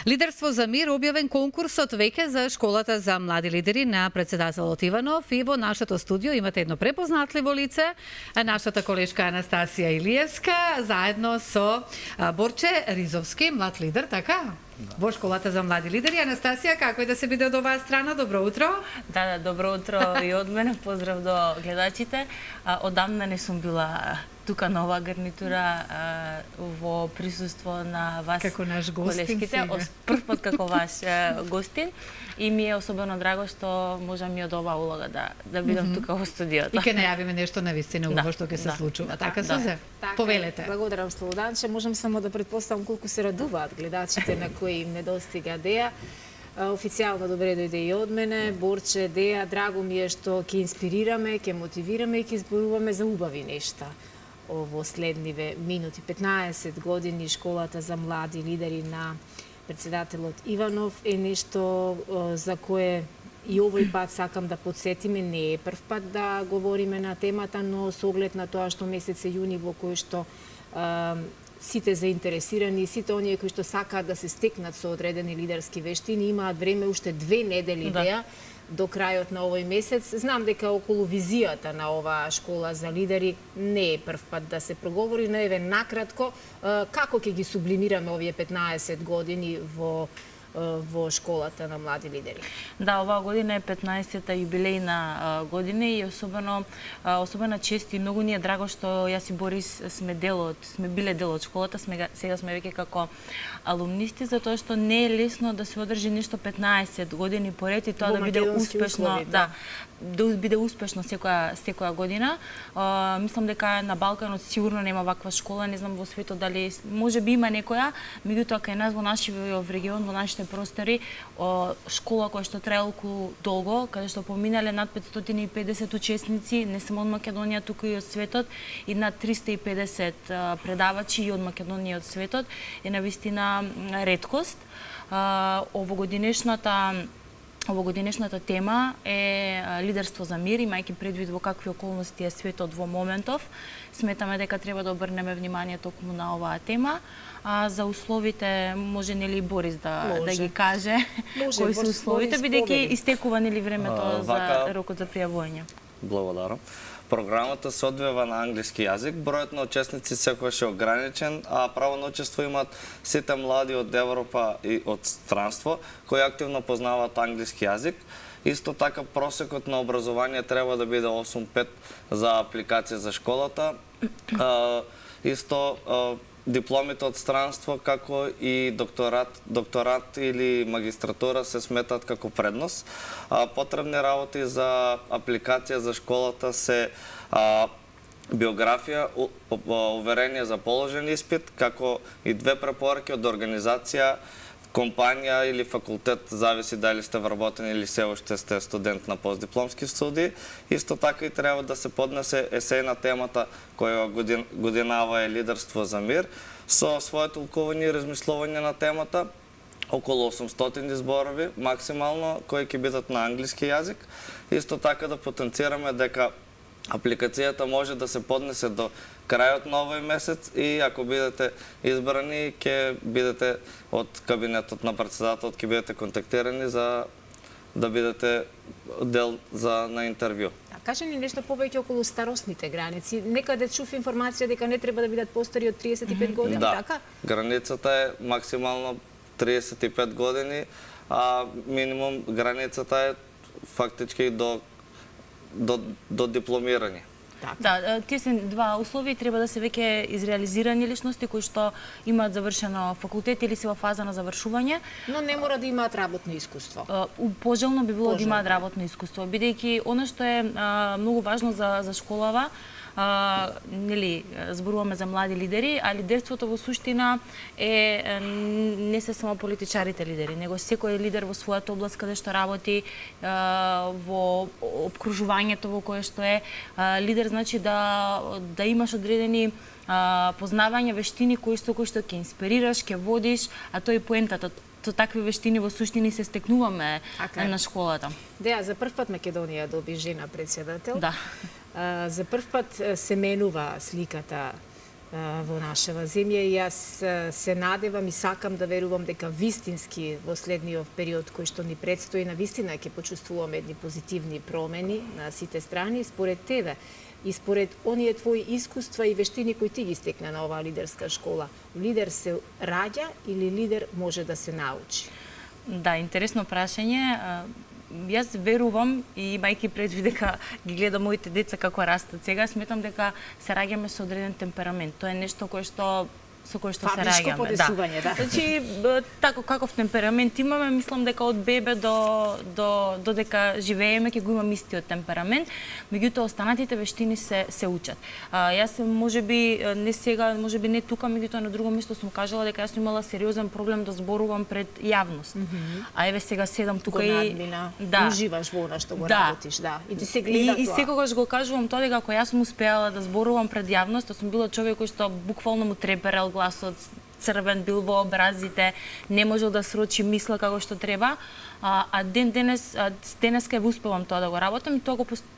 Лидерство за мир објавен конкурсот веќе за школата за млади лидери на председателот Иванов и во нашето студио имате едно препознатливо лице, нашата колешка Анастасија Илиевска, заедно со Борче Ризовски, млад лидер, така? Во школата за млади лидери. Анастасија, како е да се биде од оваа страна? Добро утро. Да, добро утро и од мене. Поздрав до гледачите. Одамна не сум била тука на оваа гарнитура во присуство на вас, како наш гостин, колешките, прв пат како ваш гостин, и ми е особено драго што можам и од оваа улога да бидам тука во студиото. И ќе најавиме нешто на вистина убаво што ќе се случува. Така Сузе? Повелете. Благодарам, Слободанче. Можам само да претпоставам колку се радуваат гледачите на кои им недостига Деја. Официјално добре дојде и од мене. Борче, Деја, драго ми е што ќе инспирираме, ќе мотивираме и ќе зборуваме за убави нешта во следниве минути. 15 години школата за млади лидери на председателот Иванов е нешто за кое и овој пат сакам да подсетиме. Не е прв пат да говориме на темата, но со оглед на тоа што месец јуни во кој што сите заинтересирани, сите оние кои што сакаат да се стекнат со одредени лидерски вештини, имаат време уште 2 недели до крајот на овој месец. Знам дека околу визијата на оваа школа за лидери не е прв пат да се проговори, но еве накратко како ќе ги сублимираме овие 15 години во школата на млади лидери. Да, оваа година е 15-та јубилејна година и особено чест и многу ни е драго што јас и Борис сме биле дел од школата, сега сме веќе како алумнисти, затоа што не е лесно да се одржи нешто 15 години поред и тоа да биде успешно, да биде успешно секоја година. Мислам дека на Балканот сигурно нема ваква школа, не знам во светот дали можеби има некоја, меѓутоа кај нас во нашиот регион, во нашите простори, школа која што трае толку долго, каде што поминале над 550 учесници, не само од Македонија, туку и од светот, и над 350 предавачи и од Македонија и од светот, е навистина реткост. Овогодинешната тема е лидерство за мир, имајќи предвид во какви околности е светот во моментов. Сметаме дека треба да обрнеме внимание токму на оваа тема. За условите може нели Борис да ги каже кои се условите, бидејќи истекува нели времето за рокот за пријавување. Благодарам. Програмата се одвива на англиски јазик, бројот на учесници секогаш е ограничен, а право на учество имаат сите млади од Европа и од странство, кои активно познаваат англиски јазик. Исто така просекот на образование треба да биде 8.5 за апликација за школата. Исто дипломите од странство, како и докторат или магистратура се сметат како преднос. Потребни работи за апликација за школата се биографија, уверение за положен испит, како и 2 препораки од организација, компанија или факултет, зависи дали сте вработен или се уште сте студент на постдипломски студии. Исто така и треба да се поднесе есеј на темата која годинава е лидерство за мир, со своје толкување и размислување на темата, околу 800 зборови максимално, кои ќе бидат на англиски јазик. Исто така да потенцираме дека апликацијата може да се поднесе до крајот на овој месец и ако бидете избрани, ќе бидете од кабинетот на председателот, ќе бидете контактирани за да бидете дел на интервју. Кажи ни нешто повеќе околу старосните граници. Некаде чув информација дека не треба да бидат постари од 35 години, така? Да, границата е максимално 35 години, а минимум границата е фактички до дипломирање. Да, тие се два услови, треба да се веќе изреализирани личности кои што имаат завршено факултет или се во фаза на завршување. Но не мора да имаат работно искуство. Пожелно би било да имаат работно искуство, бидејќи она што е многу важно за школава, нели зборуваме за млади лидери, а лидерството во суштина е не се само политичарите лидери, него секој лидер во својата област каде што работи, во обкружувањето во кое што е лидер, значи да имаш одредени познавања, вештини кои што ќе инспирираш, ќе водиш, а тоа е поентата. Со такви вештини во суштини се стекнуваме на школата. Деја, за прв пат Македонија доби жена председател. Да. За прв пат се менува сликата во нашава земја и јас се надевам и сакам да верувам дека вистински во следниот период кој што ни предстои, на вистина ќе почувствуваме едни позитивни промени на сите страни. Според тебе и според оние твои искуства и вештини кои ти ги стекна на оваа лидерска школа, лидер се раѓа или лидер може да се научи? Да, интересно прашање. Јас верувам и имајќи предвид дека ги гледам моите деца како растат сега, сметам дека се раѓаме со одреден темперамент. Тоа е нешто со кое што се раѓаме. Подесување, да. Значи, тако каков темперамент имаме, мислам дека од бебе до дека живееме ќе го имаме истиот темперамент, меѓутоа останатите вештини се учат. Јас можеби не сега, можеби не тука, меѓутоа на друго место сум кажала дека јас сум имала сериозен проблем да зборувам пред јавност. А еве сега седам тука и уживаш во она што го работиш, да. И ти се гледа тоа. И секогаш го кажувам тоа дека ако јас сум успеала да зборувам пред јавност, сум била човек кој што буквално му треперел гласот, црвен бил во образите, не можел да срочи мисла како што треба, а денеска ја успевам тоа да го работам и тоа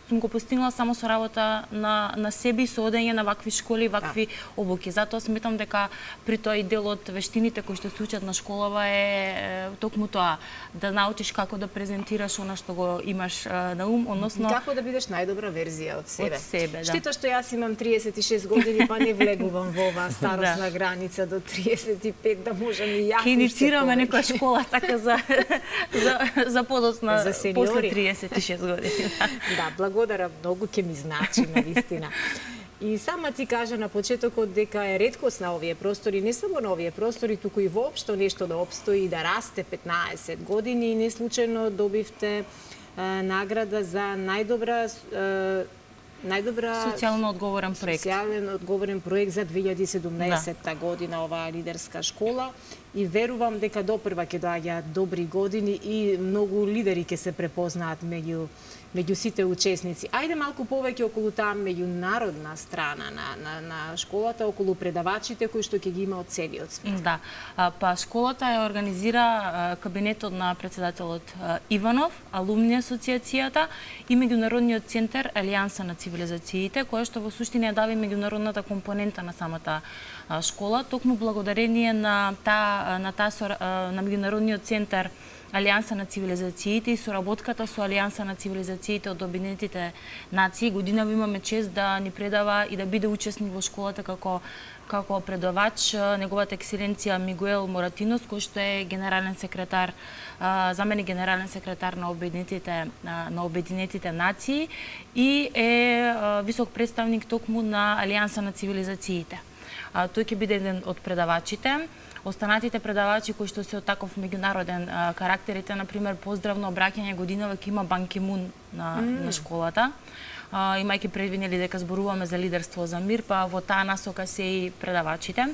сум го постигнала само со работа на себе и со одење на вакви школи, вакви обуки. Затоа сметам дека при тоа и дел од вештините кои што се учат на школава е токму тоа, да научиш како да презентираш она што го имаш на ум, односно како да бидеш најдобра верзија од себе. Од себе, да. Штета што јас имам 36 години, па не влегувам во оваа старосна граница до 35 да можам и јас. Ке иницираме некоја школа така за подоцна после 36 години. Да, благодарам многу, ќе ми значи навистина. И сама ти кажа на почетокот дека е реткост на овие простори, не само на овие простори, туку и воопшто нешто да обстои и да расте 15 години и не случајно добивте награда за најдобра социјално одговорен проект. Социјален одговорен проект за 2017 година оваа лидерска школа и верувам дека допрва ќе доаѓаат добри години и многу лидери ќе се препознаат меѓу сите учесници. Ајде малку повеќе околу таа меѓународна страна на школата, околу предавачите кои што ќе ги има од целиот свет. Да, па школата ја организира кабинетот на председателот Иванов, алумни асоциацијата и меѓународниот центар Алијанса на цивилизациите, која што во суштина ја дава меѓународната компонента на самата школа, токму благодарение на меѓународниот центар Алијанса на цивилизациите и соработката со Алијанса на цивилизациите од Обединетите нации. Годинава имаме чест да ни предава и да биде учесник во школата како предавач неговата екселенција Мигуел Моратинос, кој што е генерален секретар, заменик генерален секретар на Обединетите нации и е висок представник токму на Алијанса на цивилизациите. Тој ќе биде еден од предавачите. Останатите предавачи кои што се од таков меѓународен карактерите, например, поздравно обраќање годинава ќе има Бан Ки Мун на школата. Имајќи предвидени дека зборуваме за лидерство за мир, па во таа насока се и предавачите.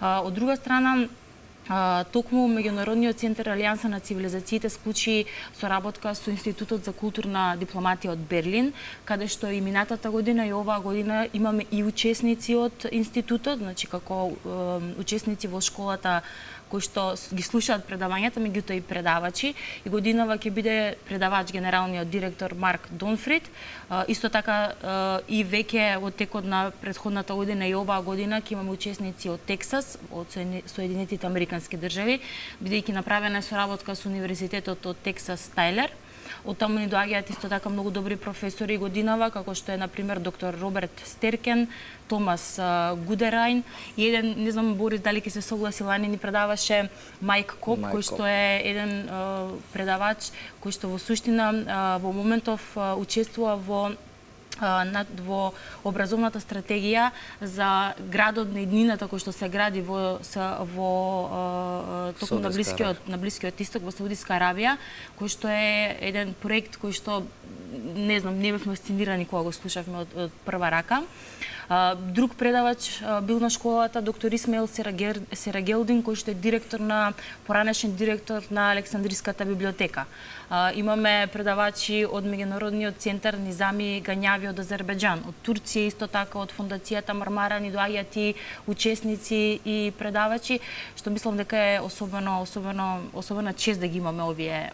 Од друга страна, токму меѓународниот центар Алијанса на цивилизациите склучи соработка со Институтот за културна дипломатија од Берлин, каде што и минатата година и оваа година имаме и учесници од институтот, значи како учесници во школата кои што ги слушаат предавањата, меѓутоа и предавачи. И годинава ќе биде предавач генералниот директор Марк Донфрид. Исто така и веќе од текот на претходната година и оваа година ќе имаме учесници од Тексас, од Соединетите Американски држави, бидејќи направена е соработка со Универзитетот од Тексас Тайлер. Од таму ни доаѓаат исто така многу добри професори годинава, како што е, например, доктор Роберт Стеркен, Томас Гудерајн и еден, не знам, Борис, дали ќе се согласи, лани ни предаваше Майк Коп, кој што е еден предавач, кој што во суштина во моментов учествува во образовната стратегија за градот на иднината кој што се гради токму на Блискиот Исток, во Саудиска Арабија, кој што е еден проект кој што не знам, не бевме сценирани кога го слушавме од прва рака. Друг предавач бил на школата доктор Исмаил Серагелдин, кој што е поранешен директор на Александриската библиотека. Имаме предавачи од меѓународниот центар Низами Гањави од Азербеџан, од Турција исто така, од фондацијата Мармара ни доаѓаат и учесници и предавачи, што мислам дека е особена чест да ги имаме овие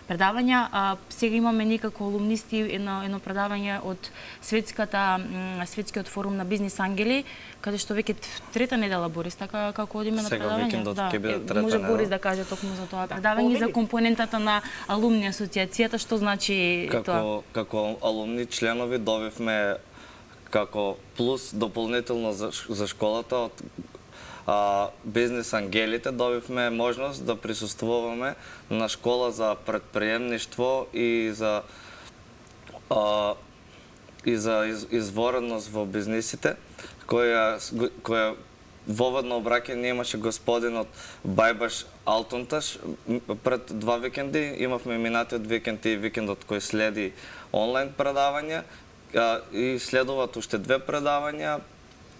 предавања. Сега имаме некако како алумнисти едно предавање од светскиот форум на бизнис ангели, каде што веќе трета недела, Борис, така како одиме на предавање. Сега викендот ќе биде трета може недела. Борис да каже токму за тоа предавање, за компонентата на алумни асоциацијата, што значи тоа? Како алумни членови добивме како плюс дополнително за школата од бизнес ангелите, добивме можност да присуствуваме на школа за предприемништво и за извореност во бизнисите, која воведно обраќање имаше господинот Бајбаш Алтунташ пред 2 викенди. Имавме минатиот викенд и викендот кој следи онлайн предавања и следуваат уште 2 предавања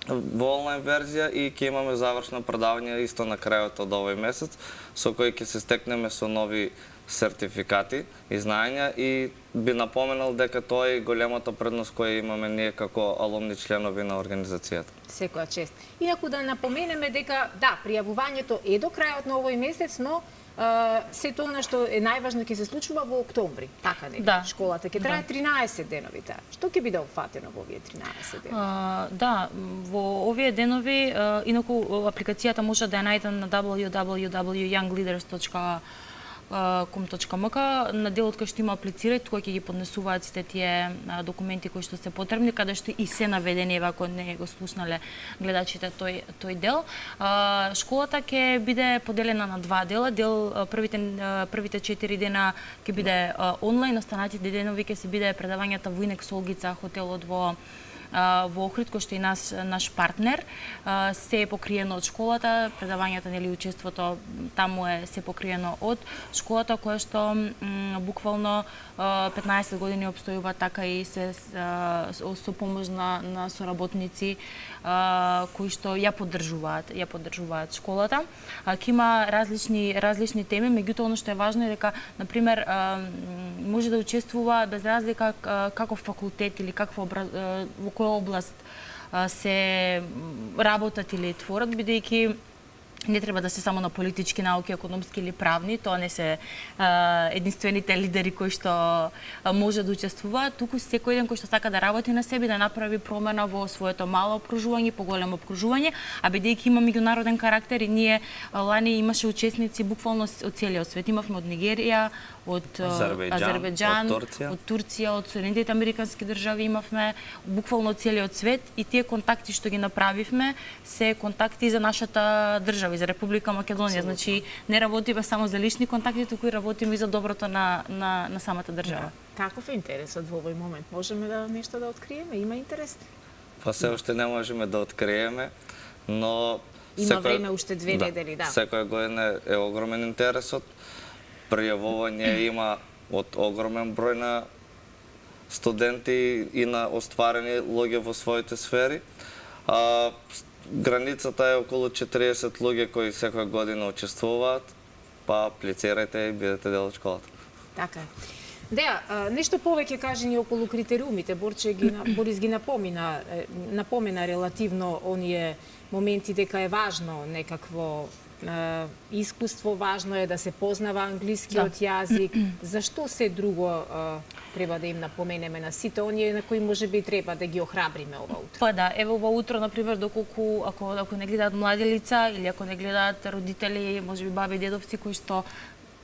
во онлайн верзија и ќе имаме завршно предавање исто на крајот од овој месец, со кој ќе се стекнеме со нови сертификати и знаења, и би напоменал дека тоа е големата предност која имаме ние како алумни членови на организацијата. Секоја чест. Инаку да напоменеме дека да, пријавувањето е до крајот на овој месец, но сето она што е најважно ќе се случува во октомври, така нека. Да. Школата ќе трае 13 денови таа. Што ќе биде опфатено во овие 13 денови? Да, во овие денови, инаку апликацијата може да ја најдете на www.youngleaders.com.mk. На делот кај што има аплицирај, тука ќе ги поднесуваат сите тие документи кои што се потребни, каде што и се наведени, ако не го слушнале гледачите тој дел. Школата ќе биде поделена на 2 дела. Првите 4 дена ќе биде онлайн, останатите денови ќе се биде предавањата во Инекс Олгица, хотелот во Охрид, кој што е наш партнер. Се е покриено од школата, предавањата, нели, учеството таму е се покриено од школата, која што буквално 15 години обстојува, така и се со помош на соработници кои што ја поддржуваат школата. Ќе има различни теми, меѓутоа оно што е важно е дека, на пример, може да учествува без разлика каков факултет или во која област се работат или творат, бидејќи не треба да се само на политички науки, економски или правни, тоа не се единствените лидери кои што може да учествуваат, туку секој еден кој што сака да работи на себе, да направи промена во своето мало опкружување, поголемо опкружување, а бидејќи има меѓународен карактер и ние лани имаше учесници буквално од целиот свет. Имавме од Нигерија, од Азербејџан, од Турција, од Соединетите американски држави, имавме буквално од целиот свет, и тие контакти што ги направивме се контакти за нашата држава, и за Република Македонија. Значи не работиме само за лични контакти, туку и работиме и за доброто на самата држава. Каков е интересот во овој момент? Можеме да нешто да откриеме? Има интерес? Па се уште не можеме да откриеме, но има време уште 2 недели, да. Секоја година е огромен интересот. Пријавување има од огромен број на студенти и на остварени луѓе во своите сфери. Границата е околу 40 луѓе кои секоја година учествуваат, па аплицирајте и бидете дел од школата. Така е. Деа, нешто повеќе кажи ни околу критериумите. Борис ги напомена релативно оние моменти дека е важно некакво искуство, важно е да се познава англискиот јазик. Зашто се друго треба да им напоменеме на сите оние на кои можеби треба да ги охрабриме ова утро? Па да, ево ова утро, например, доколку ако не гледаат млади лица или ако не гледаат родители, можеби баби и дедовци кои што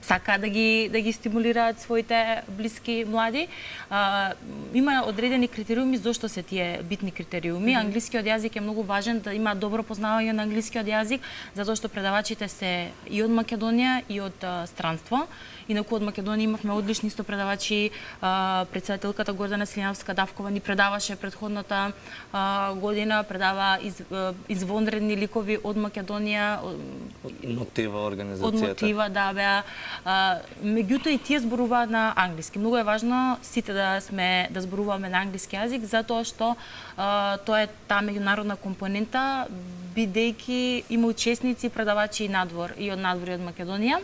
сака да ги стимулираат своите блиски млади. Има одредени критериуми зошто се тие битни критериуми. Англискиот јазик е многу важен, да има добро познавање на англискиот јазик, затоа што предавачите се и од Македонија и од странство. Инаку од Македонија имавме одлични исто предавачи. Претседателката Гордана Слиновска-Давкова ни предаваше претходната година, предава извонредни ликови од Македонија. Од мотива организацијата. Од мотива, да, беа. Меѓутоа и тие зборуваат на англиски. Многу е важно сите да зборуваме на англиски јазик, затоа што тоа е таа меѓународна компонента, бидејќи има учесници, предавачи и од надвор и од Македонија.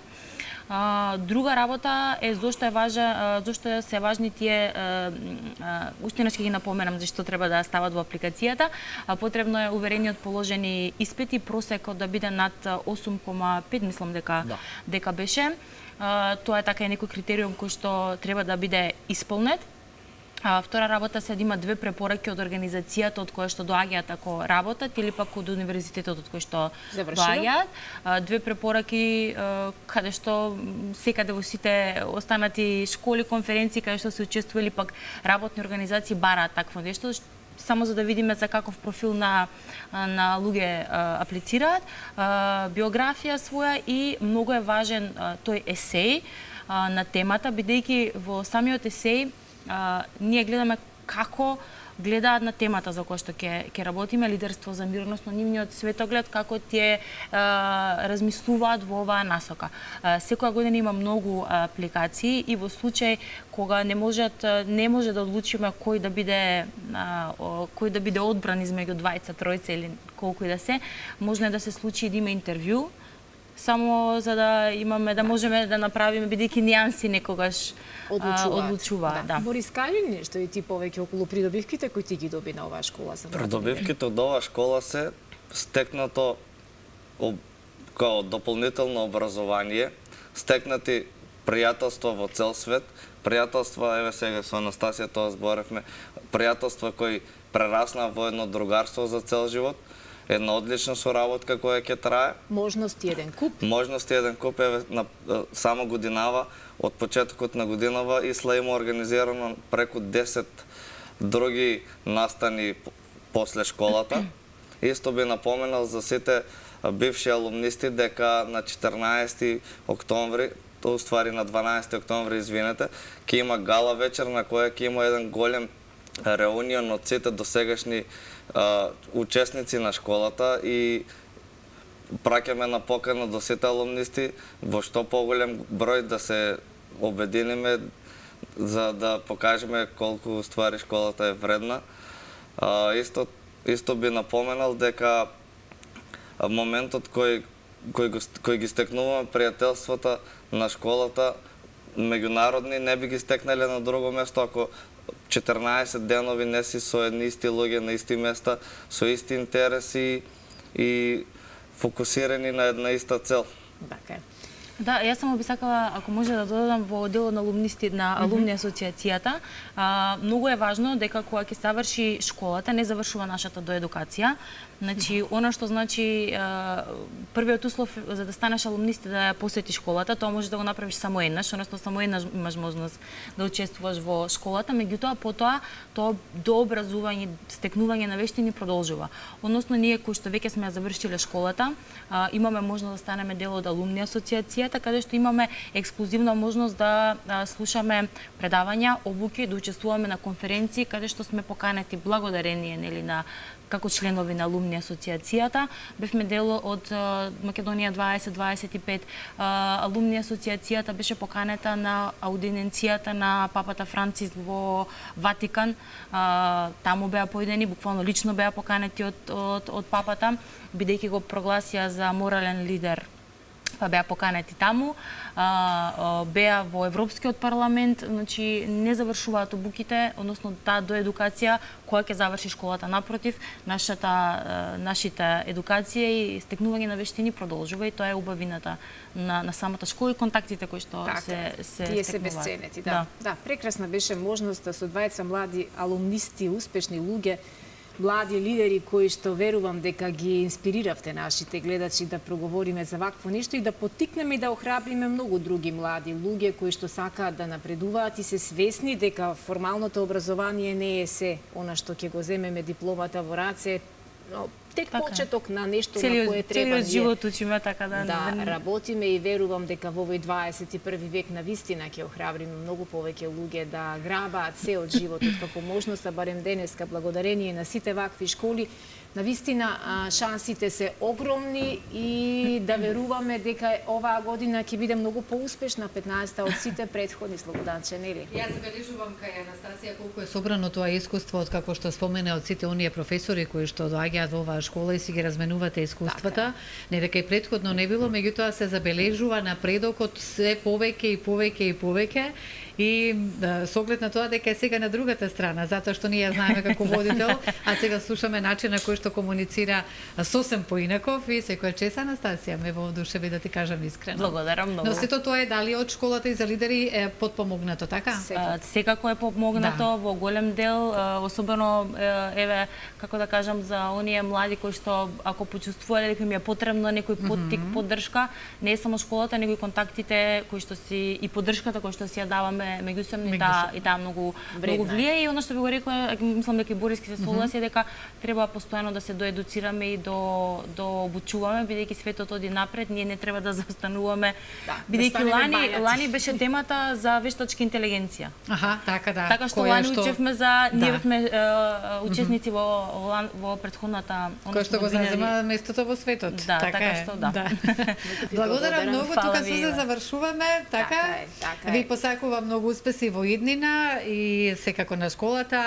Друга работа е зошто се важни тие уште ќе ги напоменам зашто треба да стават во апликацијата. Потребно е уверение од положени испити, просекот да биде над 8,5, мислам дека беше. Тоа е така и некој критериум кој што треба да биде исполнет. Втора работа се да има 2 препораки од организацијата од која што доаѓаат ако работат или пак од универзитетот од кој што доаѓаат. 2 препораки каде што секаде во сите останати школи, конференции каде што се учествували пак работни организации бараат такво нешто, само за да видиме за каков профил на луѓе аплицираат, биографија своја и многу е важен тој есеј на темата, бидејќи во самиот есеј ние гледаме како гледаат на темата за која што ќе работиме, лидерство за мирност, нивниот светоглед, како тие размислуваат во оваа насока. Секоја година има многу апликации и во случај кога не може да одлучиме кој да биде одбран измеѓу двајца, тројца или колку и да се, можно е да се случи да има интервју, само за да можеме да направиме, бидејќи нијанси некогаш одлучуваат. Да. Борис, кажи ни нешто и ти повеќе околу придобивките кои ти ги доби на оваа школа за млади? Придобивките од оваа школа се стекнато као дополнително образование, стекнати пријателства во цел свет, пријателства, еве сега со Анастасија тоа зборевме, пријателства кои прераснаа во едно другарство за цел живот, една одлична соработка која ќе трае. Можности еден куп. Можности еден куп, еве само годинава, од почетокот на годинава Исла има организирано преку 10 други настани после школата. Исто би напоменал за сите бивши алумнисти дека на 14 октомври, уствари на 12 октомври, извинете, ќе има гала вечер на која ќе има еден голем реунион од сите досегашни учесници на школата и праќаме на покана до сите алумнисти во што поголем број да се обединиме за да покажеме колку ствари школата е вредна. Исто би напоменал дека моментот кој ги стекнуваме пријателствата на школата меѓународни не би ги стекнале на друго место ако 14 денови не си со едни исти луѓе на исти места, со исти интереси и фокусирани на една иста цел. Така е. Да, јас само би сакала, ако може да додадам во делот на алумнисти на алумни асоциацијата, многу е важно дека кога ќе заврши школата, не завршува нашата доедукација. Значи, она што значи првиот услов за да станеш алумнист да ја посетиш школата, тоа може да го направиш само еднаш, односно само еднаш имаш можност да учествуваш во школата, меѓутоа потоа тоа дообразување, стекнување на вештини продолжува. Односно ние кои што веќе сме ја завршиле школата, имаме можност да станеме дел од алумни асоциацијата, каде што имаме ексклузивна можност да слушаме предавања, обуки, да учествуваме на конференции, каде што сме поканети благодарение нели на како членови на алумни асоциацијата. Бевме дел од Македонија 2025. Алумни асоциацијата беше поканета на аудиенцијата на папата Франциск во Ватикан. Таму беа поидени, буквално лично беа поканети од папата, бидејќи го прогласија за морален лидер. Па беа поканети таму, беа во Европскиот парламент, значи не завршуваат обуките, односно таа доедукација која ќе заврши школата. Напротив, нашата едукација и стекнување на вештини продолжува и тоа е убавината на самата школа и контактите кои што се тие се безценети, да. Да, прекрасна беше можноста со двајца млади алумнисти, успешни луѓе, млади лидери кои што верувам дека ги инспириравте нашите гледачи да проговориме за вакво нешто и да поттикнеме и да охрабриме многу други млади луѓе кои што сакаат да напредуваат и се свесни дека формалното образование не е се она што ќе го земеме дипломата во раце, тек почеток на нешто на кое треба целиот живот учиме така да работиме и верувам дека во овој 21 век на вистина ќе охрабриме многу повеќе луѓе да грабаат се од животот како можност, а барем денеска благодарение на сите вакви школи Навистина шансите се огромни и да веруваме дека оваа година ќе биде многу поуспешна, 15-та од сите претходни, Слободанче, нели? Јас забележувам кај Анастасија колку е собрано тоа искуство од како што спомене од сите оние професори кои што доаѓаат во оваа школа и си ги разменувате искуствата. Не дека и претходно не било, меѓутоа се забележува напредокот се повеќе и повеќе и повеќе. И со оглед на тоа дека е сега на другата страна, затоа што ние знаеме како водител, а сега слушаме начин на кој што комуницира сосем поинаков и секоја чест, Анастасија, ме воодушеви да ти кажам искрено. Благодарам многу. Но сето тоа е дали од школата и за лидери е подпомогнато, така? Секако е помогнато во голем дел, особено еве како да кажам за оние млади кои што ако почувствувале дека им е потребно некој поттик, поддршка, не е само школата, него и контактите кои што си и поддршката кои што си ја даваме меѓусебно и таа многу влијае. И она што би го рекла, мислам дека и Бориски се согласи, дека треба постојано да се доедуцираме и до обучуваме, бидејќи светот оди напред, ние не треба да застануваме, бидејќи лани беше темата за вештачка интелигенција. Аха, така да. Така што лани учевме за ние бевме учесници во претходната кој што го зазема местото во светот. Да, така што да. Благодарам многу, тука се завршуваме, така. Така е. Ви посакувам многу успеси во иднина и секако на школата.